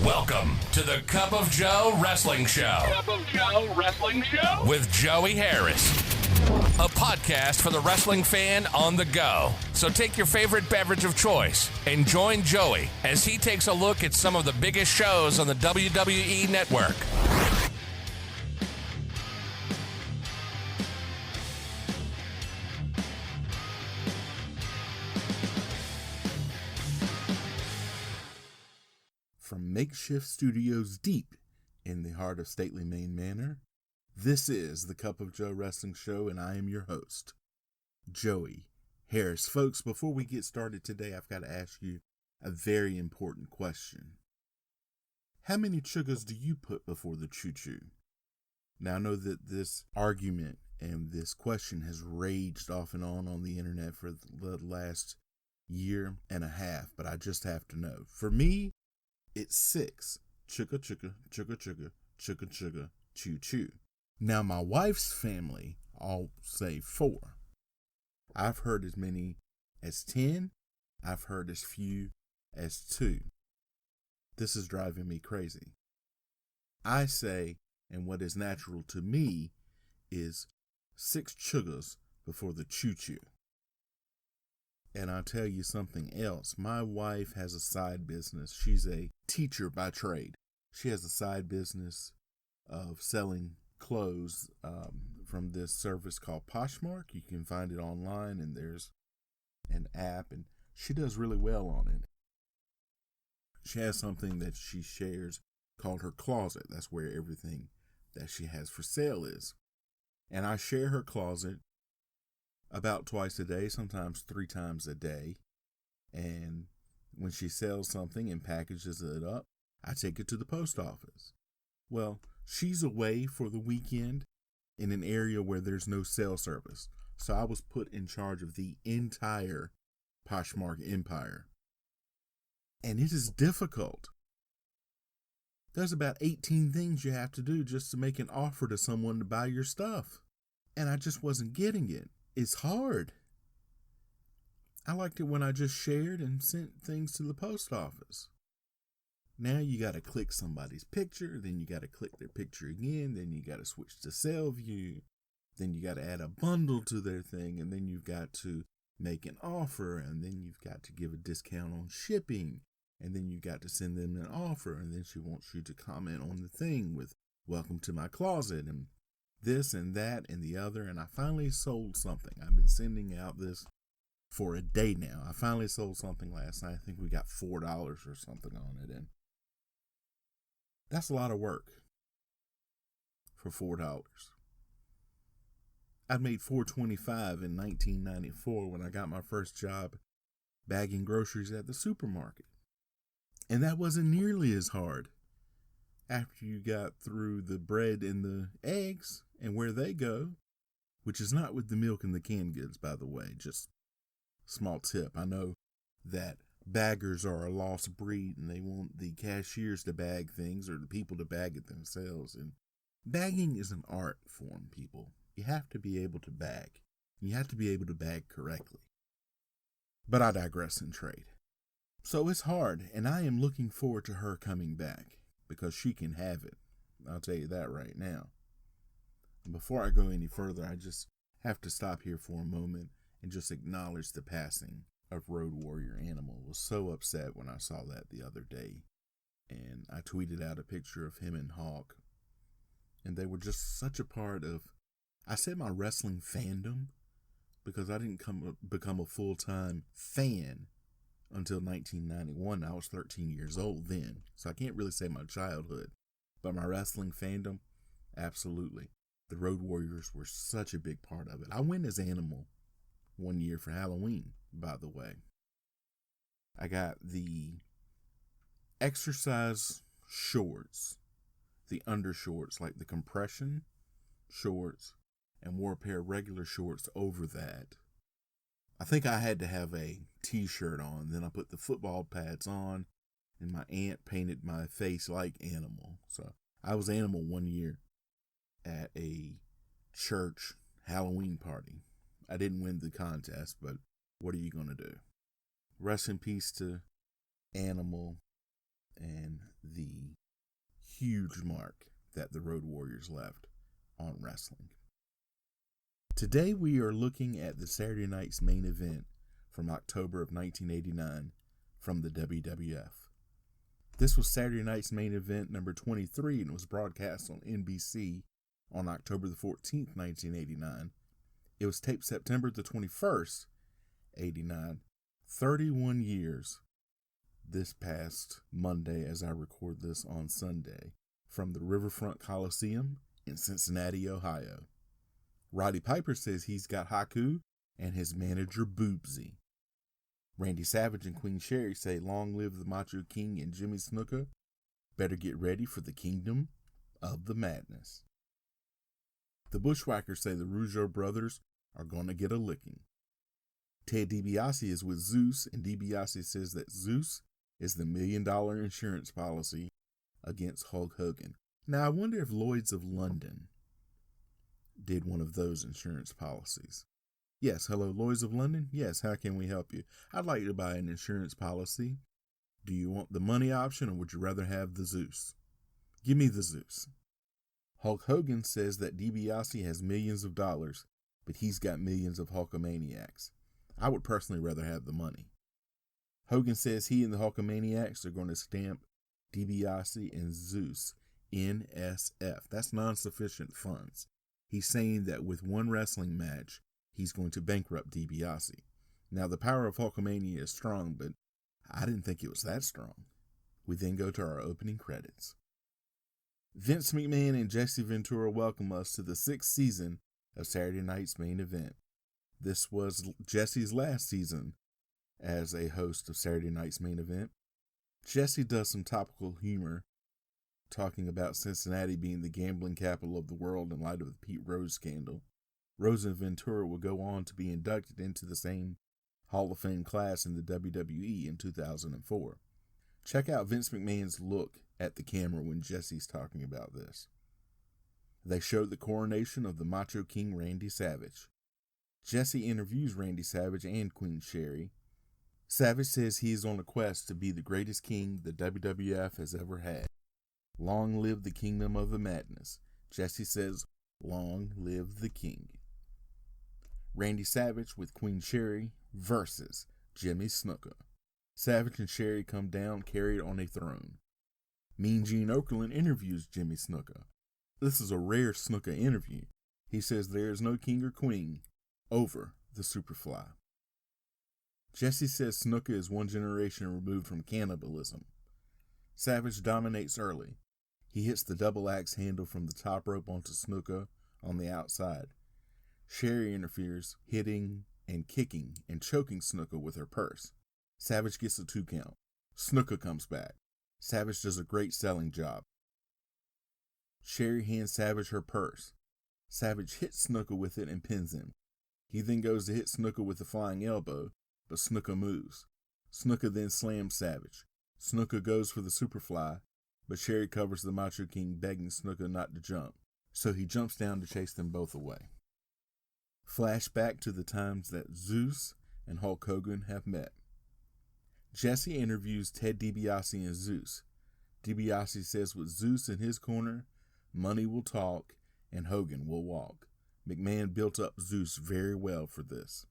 Welcome to the Cup of Joe Wrestling Show. Cup of Joe Wrestling Show? With Joey Harris. A podcast for the wrestling fan on the go. So take your favorite beverage of choice and join Joey as he takes a look at some of the biggest shows on the WWE Network. From makeshift studios deep in the heart of stately Maine Manor, this is the Cup of Joe Wrestling Show, and I am your host, Joey Harris. Folks, before we get started today, I've got to ask you a very important question. How many chuggers do you put before the choo-choo? Now, I know that this argument and this question has raged off and on the internet for the last year and a half, but I just have to know. For me, it's 6. Chugga, chugga, chugga, chugga, chugga, chugga, choo, choo. Now, my wife's family all say 4. I've heard as many as 10. I've heard as few as 2. This is driving me crazy. I say, and what is natural to me, is 6 chuggers before the choo-choo. And I'll tell you something else. My wife has a side business. She's a teacher by trade. She has a side business of selling clothes from this service called Poshmark. You can find it online, and there's an app, and she does really well on it. She has something that she shares called her closet. That's where everything that she has for sale is. And I share her closet about twice a day, sometimes 3 times a day. And when she sells something and packages it up, I take it to the post office. Well, she's away for the weekend in an area where there's no cell service. So I was put in charge of the entire Poshmark empire. And it is difficult. There's about 18 things you have to do just to make an offer to someone to buy your stuff. And I just wasn't getting it. It's hard. I liked it when I just shared and sent things to the post office. Now you got to click somebody's picture, then you got to click their picture again, then you got to switch to sell view, then you got to add a bundle to their thing, and then you've got to make an offer, and then you've got to give a discount on shipping, and then you got to send them an offer, and then she wants you to comment on the thing with "Welcome to my closet," and this and that and the other. And I finally sold something. I've been sending out this for a day now. I finally sold something last night. I think we got $4 or something on it, and that's a lot of work for $4. I made $4.25 in 1994 when I got my first job bagging groceries at the supermarket, and that wasn't nearly as hard after you got through the bread and the eggs and where they go, which is not with the milk and the canned goods, by the way. Just small tip. I know that baggers are a lost breed and they want the cashiers to bag things or the people to bag it themselves. And bagging is an art form, people. You have to be able to bag. You have to be able to bag correctly. But I digress in trade. So it's hard, and I am looking forward to her coming back because she can have it. I'll tell you that right now. And before I go any further, I just have to stop here for a moment and just acknowledge the passing of Road Warrior Animal. I was so upset when I saw that the other day. And I tweeted out a picture of him and Hawk. And they were just such a part of, I said my wrestling fandom, because I didn't become a full-time fan until 1991. I was 13 years old then. So I can't really say my childhood. But my wrestling fandom, absolutely. The Road Warriors were such a big part of it. I went as Animal one year for Halloween, by the way. I got the exercise shorts, the undershorts, like the compression shorts, and wore a pair of regular shorts over that. I think I had to have a t-shirt on. Then I put the football pads on, and my aunt painted my face like Animal. So I was Animal one year at a church Halloween party. I didn't win the contest, but what are you going to do? Rest in peace to Animal and the huge mark that the Road Warriors left on wrestling. Today we are looking at the Saturday night's main event from October of 1989 from the WWF. This was Saturday night's main event number 23 and was broadcast on NBC on October the 14th, 1989. It was taped September the 21st, 89, 31 years this past Monday as I record this on Sunday from the Riverfront Coliseum in Cincinnati, Ohio. Roddy Piper says he's got Haku and his manager Boobsy. Randy Savage and Queen Sherry say long live the Macho King and Jimmy Snuka. Better get ready for the kingdom of the madness. The Bushwhackers say the Rougeau brothers are going to get a licking. Ted DiBiase is with Zeus, and DiBiase says that Zeus is the $1 million insurance policy against Hulk Hogan. Now, I wonder if Lloyd's of London did one of those insurance policies. Yes, hello, Lloyd's of London? Yes, how can we help you? I'd like to buy an insurance policy. Do you want the money option, or would you rather have the Zeus? Give me the Zeus. Hulk Hogan says that DiBiase has millions of dollars, but he's got millions of Hulkamaniacs. I would personally rather have the money. Hogan says he and the Hulkamaniacs are going to stamp DiBiase and Zeus NSF. That's non-sufficient funds. He's saying that with one wrestling match, he's going to bankrupt DiBiase. Now, the power of Hulkamania is strong, but I didn't think it was that strong. We then go to our opening credits. Vince McMahon and Jesse Ventura welcome us to the 6th season of Saturday Night's Main Event. This was Jesse's last season as a host of Saturday Night's Main Event. Jesse does some topical humor, talking about Cincinnati being the gambling capital of the world in light of the Pete Rose scandal. Rose and Ventura will go on to be inducted into the same Hall of Fame class in the WWE in 2004. Check out Vince McMahon's look at the camera when Jesse's talking about this. They show the coronation of the Macho King Randy Savage. Jesse interviews Randy Savage and Queen Sherry. Savage says he is on a quest to be the greatest king the WWF has ever had. Long live the kingdom of the madness. Jesse says, long live the king. Randy Savage with Queen Sherry versus Jimmy Snuka. Savage and Sherry come down carried on a throne. Mean Gene Okerlund interviews Jimmy Snuka. This is a rare Snuka interview. He says there is no king or queen over the Superfly. Jesse says Snuka is one generation removed from cannibalism. Savage dominates early. He hits the double axe handle from the top rope onto Snuka on the outside. Sherry interferes, hitting and kicking and choking Snuka with her purse. Savage gets a 2 count. Snuka comes back. Savage does a great selling job. Sherry hands Savage her purse. Savage hits Snuka with it and pins him. He then goes to hit Snuka with a flying elbow, but Snuka moves. Snuka then slams Savage. Snuka goes for the Superfly, but Sherry covers the Macho King, begging Snuka not to jump, so he jumps down to chase them both away. Flashback to the times that Zeus and Hulk Hogan have met. Jesse interviews Ted DiBiase and Zeus. DiBiase says with Zeus in his corner, money will talk and Hogan will walk. McMahon built up Zeus very well for this.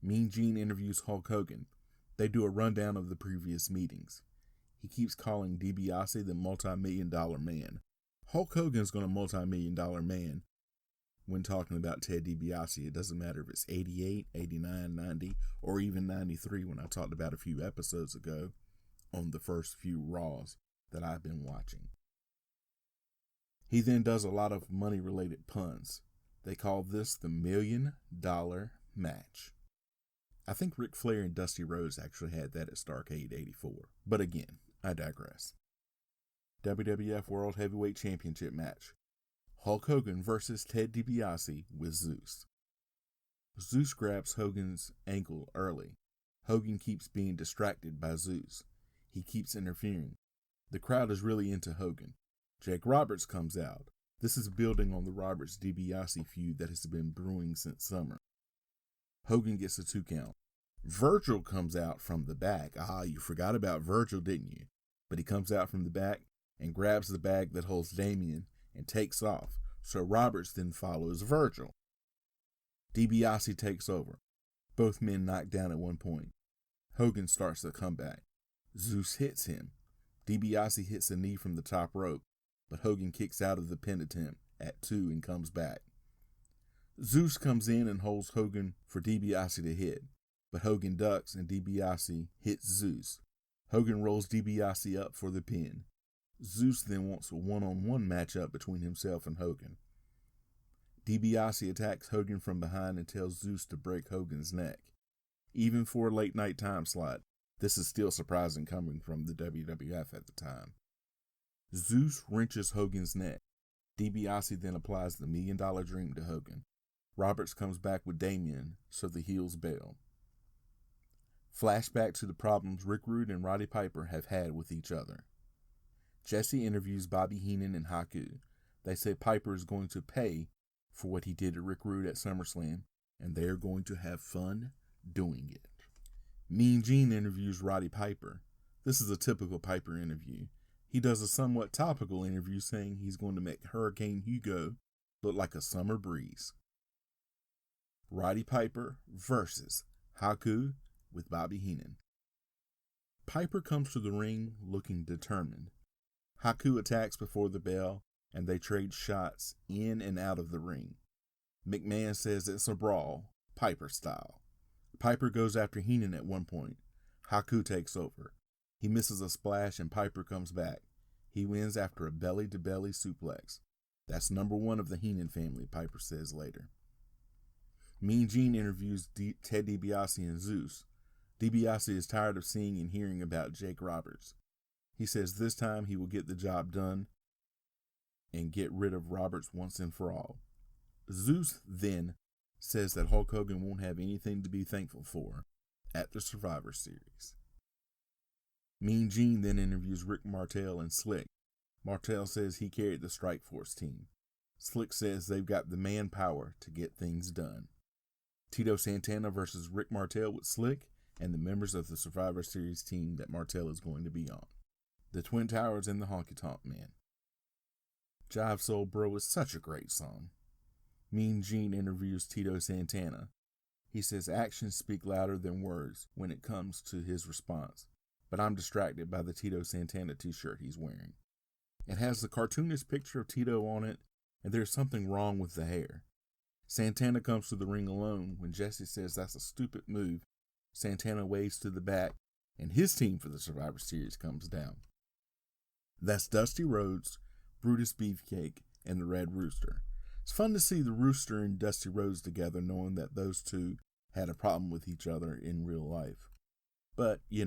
Mean Gene interviews Hulk Hogan. They do a rundown of the previous meetings. He keeps calling DiBiase the multi-million-dollar man. Hulk Hogan's going to multi-million-dollar man when talking about Ted DiBiase. It doesn't matter if it's 88, 89, 90, or even 93 when I talked about a few episodes ago on the first few Raws that I've been watching. He then does a lot of money-related puns. They call this the $1 million match. I think Ric Flair and Dusty Rhodes actually had that at Starrcade 84. But again, I digress. WWF World Heavyweight Championship match. Hulk Hogan versus Ted DiBiase with Zeus. Zeus grabs Hogan's ankle early. Hogan keeps being distracted by Zeus. He keeps interfering. The crowd is really into Hogan. Jake Roberts comes out. This is building on the Roberts-DiBiase feud that has been brewing since summer. Hogan gets a 2 count. Virgil comes out from the back. You forgot about Virgil, didn't you? But he comes out from the back. and grabs the bag that holds Damien and takes off, so Roberts then follows Virgil. DiBiase takes over. Both men knocked down at one point. Hogan starts the comeback. Zeus hits him. DiBiase hits a knee from the top rope, but Hogan kicks out of the pin attempt at 2 and comes back. Zeus comes in and holds Hogan for DiBiase to hit, but Hogan ducks and DiBiase hits Zeus. Hogan rolls DiBiase up for the pin. Zeus then wants a one-on-one matchup between himself and Hogan. DiBiase attacks Hogan from behind and tells Zeus to break Hogan's neck. Even for a late night time slot, this is still surprising coming from the WWF at the time. Zeus wrenches Hogan's neck. DiBiase then applies the $1 Million Dream to Hogan. Roberts comes back with Damien, so the heels bail. Flashback to the problems Rick Rude and Roddy Piper have had with each other. Jesse interviews Bobby Heenan and Haku. They say Piper is going to pay for what he did to Rick Rude at SummerSlam, and they are going to have fun doing it. Mean Gene interviews Roddy Piper. This is a typical Piper interview. He does a somewhat topical interview saying he's going to make Hurricane Hugo look like a summer breeze. Roddy Piper versus Haku with Bobby Heenan. Piper comes to the ring looking determined. Haku attacks before the bell, and they trade shots in and out of the ring. McMahon says it's a brawl, Piper style. Piper goes after Heenan at one point. Haku takes over. He misses a splash and Piper comes back. He wins after a belly-to-belly suplex. That's number 1 of the Heenan family, Piper says later. Mean Gene interviews Ted DiBiase and Zeus. DiBiase is tired of seeing and hearing about Jake Roberts. He says this time he will get the job done and get rid of Roberts once and for all. Zeus then says that Hulk Hogan won't have anything to be thankful for at the Survivor Series. Mean Gene then interviews Rick Martel and Slick. Martel says he carried the Strike Force team. Slick says they've got the manpower to get things done. Tito Santana versus Rick Martel with Slick and the members of the Survivor Series team that Martel is going to be on. The Twin Towers and the Honky Tonk Man. Jive Soul Bro is such a great song. Mean Gene interviews Tito Santana. He says actions speak louder than words when it comes to his response, but I'm distracted by the Tito Santana t-shirt he's wearing. It has the cartoonist picture of Tito on it, and there's something wrong with the hair. Santana comes to the ring alone when Jesse says that's a stupid move. Santana waves to the back, and his team for the Survivor Series comes down. That's Dusty Rhodes, Brutus Beefcake, and the Red Rooster. It's fun to see the Rooster and Dusty Rhodes together, knowing that those two had a problem with each other in real life. But, you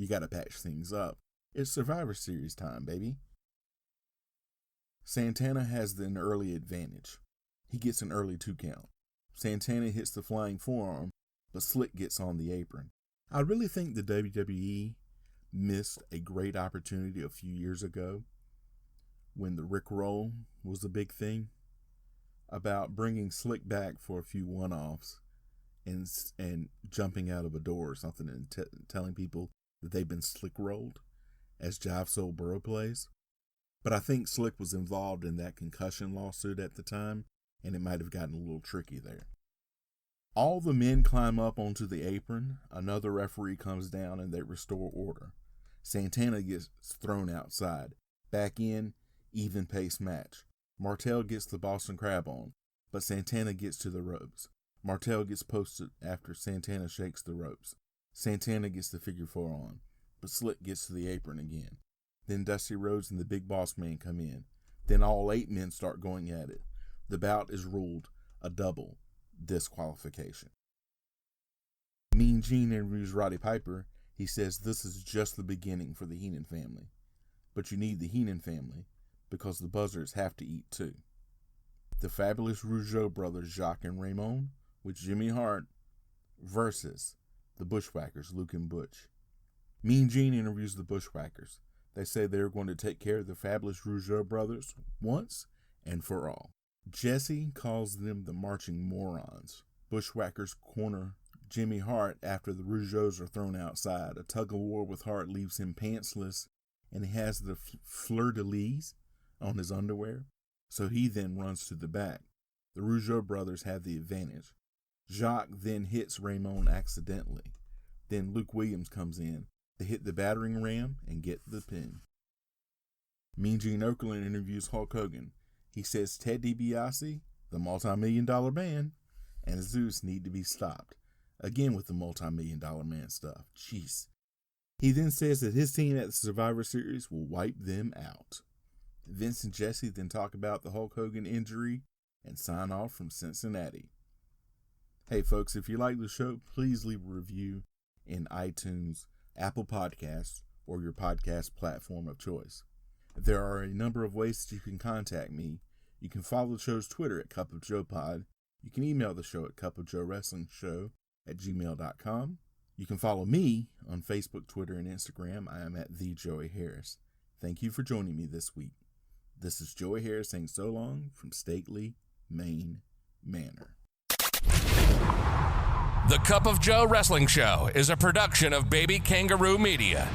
gotta patch things up. It's Survivor Series time, baby. Santana has an early advantage. He gets an early 2 count. Santana hits the flying forearm, but Slick gets on the apron. I really think the WWE missed a great opportunity a few years ago when the Rick Roll was a big thing, about bringing Slick back for a few one-offs and jumping out of a door or something and telling people that they've been Slick rolled as Jive Soul Burrow plays. But I think Slick was involved in that concussion lawsuit at the time, and it might have gotten a little tricky there. All the men climb up onto the apron. Another referee comes down and they restore order. Santana gets thrown outside. Back in, even pace match. Martel gets the Boston Crab on, but Santana gets to the ropes. Martel gets posted after Santana shakes the ropes. Santana gets the figure 4 on, but Slick gets to the apron again. Then Dusty Rhodes and the Big Boss Man come in. Then all 8 men start going at it. The bout is ruled a double disqualification. Mean Gene interviews Roddy Piper. He says this is just the beginning for the Heenan family. But you need the Heenan family because the Buzzards have to eat too. The Fabulous Rougeau brothers Jacques and Raymond with Jimmy Hart versus the Bushwhackers, Luke and Butch. Mean Gene interviews the Bushwhackers. They say they're going to take care of the Fabulous Rougeau brothers once and for all. Jesse calls them the marching morons. Bushwhackers corner Jimmy Hart after the Rougeaus are thrown outside. A tug of war with Hart leaves him pantsless and he has the fleur-de-lis on his underwear, so he then runs to the back. The Rougeau brothers have the advantage. Jacques then hits Raymond accidentally. Then Luke Williams comes in. They hit the battering ram and get the pin. Mean Gene Okerlund interviews Hulk Hogan. He says Ted DiBiase, the multi-million-dollar man, and Zeus need to be stopped. Again with the multi-million-dollar man stuff. Jeez. He then says that his team at the Survivor Series will wipe them out. Vince and Jesse then talk about the Hulk Hogan injury and sign off from Cincinnati. Hey folks, if you like the show, please leave a review in iTunes, Apple Podcasts, or your podcast platform of choice. There are a number of ways that you can contact me. You can follow the show's Twitter at Cup of Joe Pod. You can email the show at cupofjoewrestlingshow@gmail.com. You can follow me on Facebook, Twitter, and Instagram. I am at The Joey Harris. Thank you for joining me this week. This is Joey Harris saying so long from Stately, Maine Manor. The Cup of Joe Wrestling Show is a production of Baby Kangaroo Media.